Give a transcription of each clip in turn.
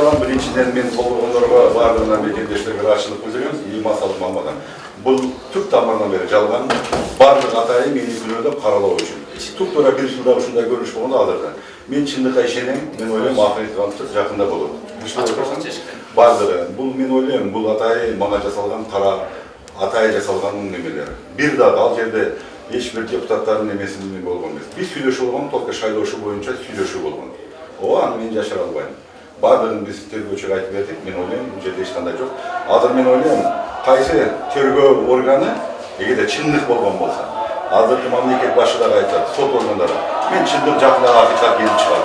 айталам, биринчиден мен толгондорго баардыгына мекендештерге ырашчылык билдирем, масалык алмадан. Бул түп тамырынан бери жалган баардык атайын менин күнөөдө каралоо үчүн. Түп туура бир жылда ушундай көрүнүш болгондо азырда. Мен чындыкка ишенем, мен ойлойм акыркы жакында болот. Баардыгы, бул мен ойлойм, бул атайын мага жасалган кара атай жасалган немелер. Бир дагы ал жерде эч бир депутаттардын немесинен болгон эмес. Биз сүйлөшүү болгон, только шайлоошуу боюнча сүйлөшүү болгон. Ооба, аны мен жашыра албайм. Баардыгын биз тергөөчүгө айтып бердик, мен ойлойм, бул жерде эч кандай жок. Азыр мен ойлойм, кайсы тергөө органы эгерде чындык болгон болсо, азыркы мамлекет башы дагы айтат, сот органдары, мен чындык жакында акыйкат келип чыгат.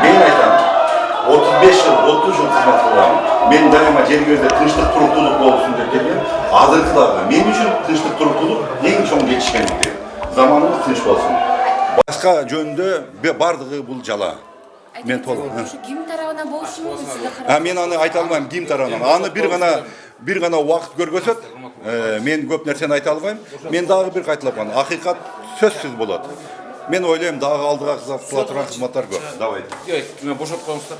Мен айтам, 35 жыл, 30 жыл кызмат кылгам. Мен дайыма жергибизде тынчтык, туруктуулук болсун деп келген. Азыркы дагы мен үчүн тынчтык, туруктуулук эң чоң жетишкендик. Заманыбыз тынч болсун. Башка жөнүндө баардыгы бул жала. Мен толук. Ким тарабынан болушу мүмкүн сизде карап? Мен аны айта албайм, ким тарабынан. Аны бир гана убакыт көргөзөт. Мен көп нерсени айта албайм. Мен дагы бир кайталап калам. Акыйкат сөзсүз болот. Мен ойлойм, дагы алдыга кызмат кыла турган кызматтар көп. Давай. Мен бошоп коюңуздар.